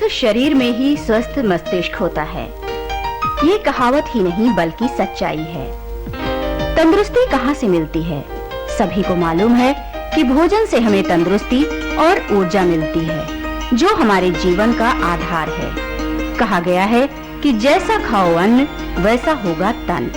स्वस्थ शरीर में ही स्वस्थ मस्तिष्क होता है। ये कहावत ही नहीं बल्कि सच्चाई है। तंदुरुस्ती कहाँ से मिलती है? सभी को मालूम है कि भोजन से हमें तंदुरुस्ती और ऊर्जा मिलती है, जो हमारे जीवन का आधार है। कहा गया है कि जैसा खाओ अन्न वैसा होगा तन।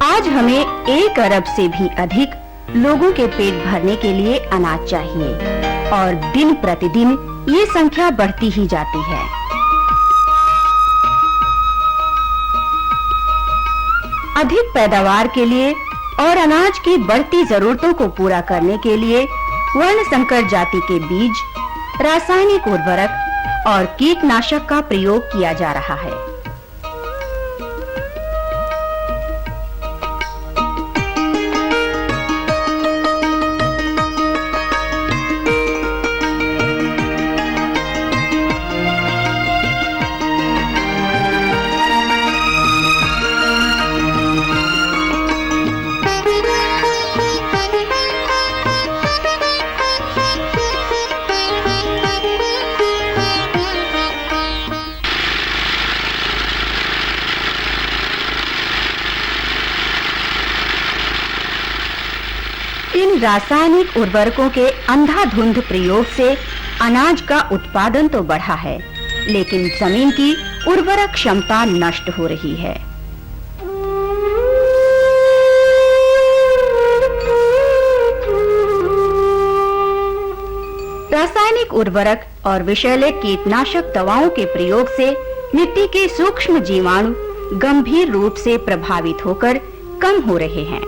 आज हमें 1 अरब से भी अधिक लोगों के पेट भरने के लिए अनाज चाहिए और दिन प्रतिदिन ये संख्या बढ़ती ही जाती है। अधिक पैदावार के लिए और अनाज की बढ़ती जरूरतों को पूरा करने के लिए वर्ण संकर जाति के बीज, रासायनिक उर्वरक और कीटनाशक का प्रयोग किया जा रहा है। इन रासायनिक उर्वरकों के अंधाधुंध प्रयोग से अनाज का उत्पादन तो बढ़ा है, लेकिन जमीन की उर्वरक क्षमता नष्ट हो रही है। रासायनिक उर्वरक और विषैले कीटनाशक दवाओं के प्रयोग से मिट्टी के सूक्ष्म जीवाणु गंभीर रूप से प्रभावित होकर कम हो रहे हैं।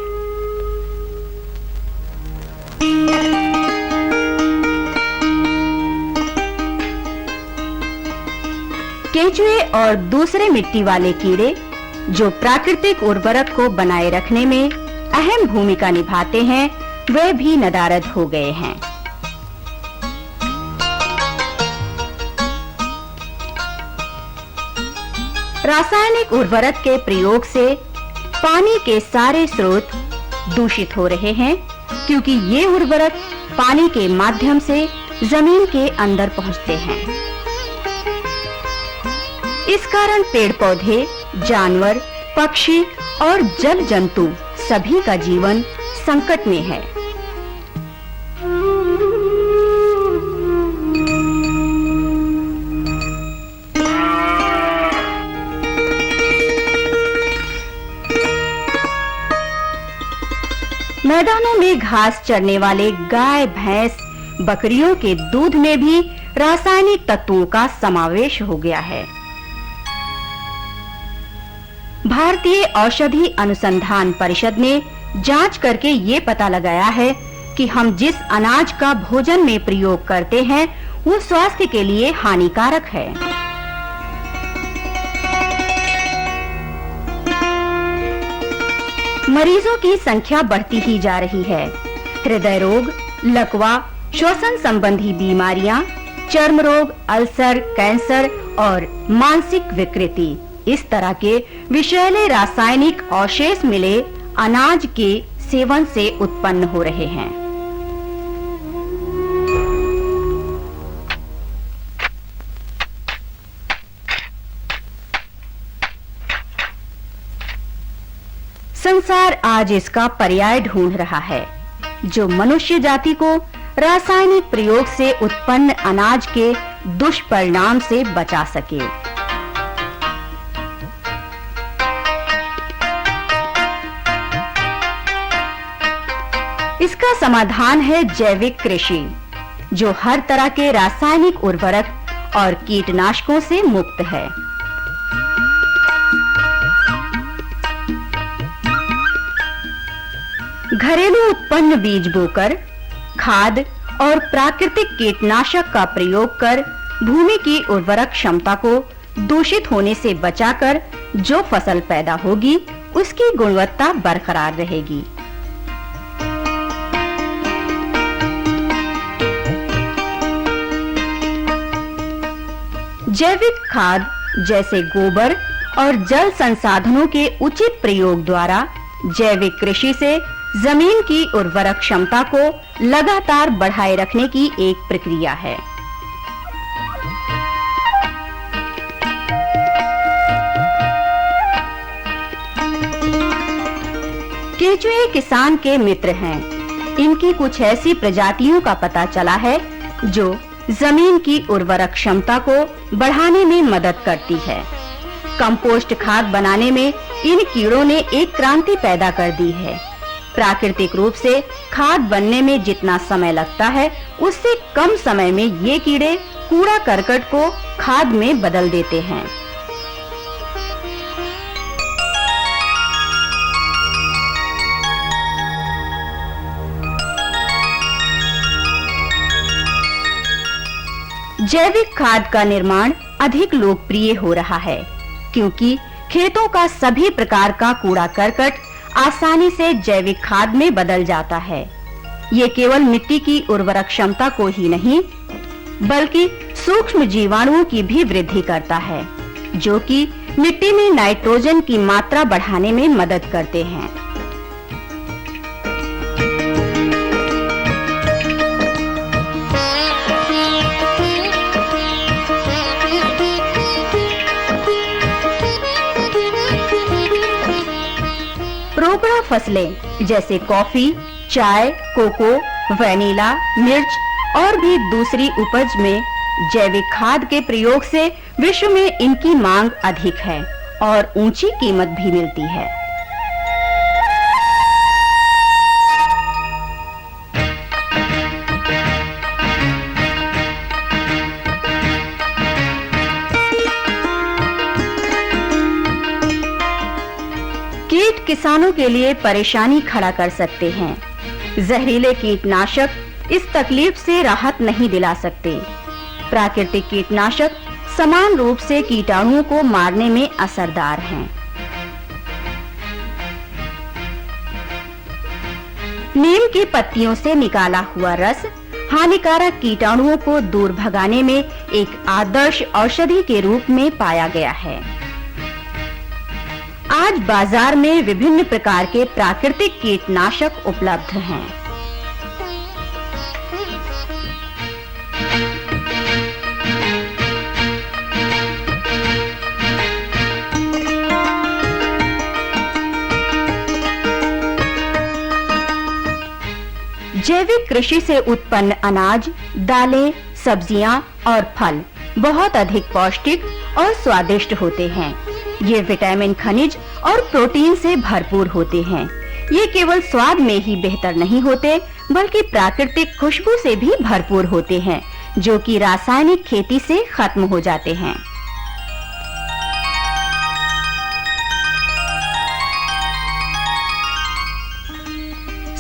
केंचुए और दूसरे मिट्टी वाले कीड़े जो प्राकृतिक उर्वरक को बनाए रखने में अहम भूमिका निभाते हैं, वे भी नदारद हो गए हैं। रासायनिक उर्वरक के प्रयोग से पानी के सारे स्रोत दूषित हो रहे हैं, क्योंकि ये उर्वरक पानी के माध्यम से जमीन के अंदर पहुंचते हैं। इस कारण पेड़-पौधे, जानवर, पक्षी और जल जंतु सभी का जीवन संकट में है। मैदानों में घास चरने वाले गाय, भैंस, बकरियों के दूध में भी रासायनिक तत्वों का समावेश हो गया है। भारतीय औषधि अनुसंधान परिषद ने जांच करके ये पता लगाया है कि हम जिस अनाज का भोजन में प्रयोग करते हैं, वो स्वास्थ्य के लिए हानिकारक है। मरीजों की संख्या बढ़ती ही जा रही है। हृदय रोग, लकवा, श्वसन संबंधी बीमारियां, चर्म रोग, अल्सर, कैंसर और मानसिक विकृति, इस तरह के विषैले रासायनिक अवशेष मिले अनाज के सेवन से उत्पन्न हो रहे हैं। संसार आज इसका पर्याय ढूंढ रहा है, जो मनुष्य जाति को रासायनिक प्रयोग से उत्पन्न अनाज के दुष्परिणाम से बचा सके। इसका समाधान है जैविक कृषि, जो हर तरह के रासायनिक उर्वरक और कीटनाशकों से मुक्त है। घरेलू उत्पन्न बीज बोकर, खाद और प्राकृतिक कीटनाशक का प्रयोग कर भूमि की उर्वरक क्षमता को दूषित होने से बचाकर जो फसल पैदा होगी, उसकी गुणवत्ता बरकरार रहेगी। जैविक खाद जैसे गोबर और जल संसाधनों के उचित प्रयोग द्वारा जैविक कृषि से जमीन की उर्वरक क्षमता को लगातार बढ़ाए रखने की एक प्रक्रिया है। केंचुए किसान के मित्र हैं। इनकी कुछ ऐसी प्रजातियों का पता चला है जो जमीन की उर्वरक क्षमता को बढ़ाने में मदद करती है। कंपोस्ट खाद बनाने में इन कीड़ों ने एक क्रांति पैदा कर दी है। प्राकृतिक रूप से खाद बनने में जितना समय लगता है, उससे कम समय में ये कीड़े कूड़ा करकट को खाद में बदल देते हैं। जैविक खाद का निर्माण अधिक लोकप्रिय हो रहा है क्योंकि खेतों का सभी प्रकार का कूड़ा करकट आसानी से जैविक खाद में बदल जाता है। ये केवल मिट्टी की उर्वरक क्षमता को ही नहीं बल्कि सूक्ष्म जीवाणुओं की भी वृद्धि करता है, जो कि मिट्टी में नाइट्रोजन की मात्रा बढ़ाने में मदद करते हैं। रोकड़ा फसलें जैसे कॉफी, चाय, कोको, वैनिला, मिर्च और भी दूसरी उपज में जैविक खाद के प्रयोग से विश्व में इनकी मांग अधिक है और ऊंची कीमत भी मिलती है। कीट किसानों के लिए परेशानी खड़ा कर सकते हैं। जहरीले कीटनाशक इस तकलीफ से राहत नहीं दिला सकते। प्राकृतिक कीटनाशक समान रूप से कीटाणुओं को मारने में असरदार हैं। नीम की पत्तियों से निकाला हुआ रस हानिकारक कीटाणुओं को दूर भगाने में एक आदर्श औषधि के रूप में पाया गया है। आज बाजार में विभिन्न प्रकार के प्राकृतिक कीटनाशक उपलब्ध हैं। जैविक कृषि से उत्पन्न अनाज, दालें, सब्जियां और फल बहुत अधिक पौष्टिक और स्वादिष्ट होते हैं। ये विटामिन, खनिज और प्रोटीन से भरपूर होते हैं। ये केवल स्वाद में ही बेहतर नहीं होते बल्कि प्राकृतिक खुशबू से भी भरपूर होते हैं, जो कि रासायनिक खेती से खत्म हो जाते हैं।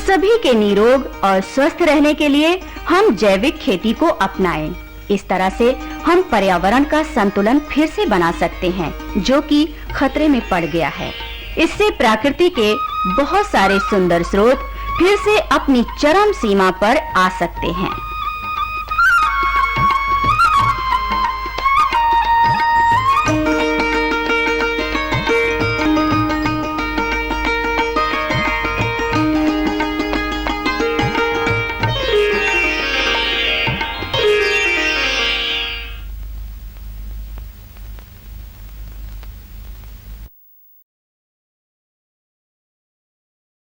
सभी के निरोग और स्वस्थ रहने के लिए हम जैविक खेती को अपनाएं। इस तरह से हम पर्यावरण का संतुलन फिर से बना सकते हैं, जो कि खतरे में पड़ गया है। इससे प्रकृति के बहुत सारे सुंदर स्रोत फिर से अपनी चरम सीमा पर आ सकते हैं।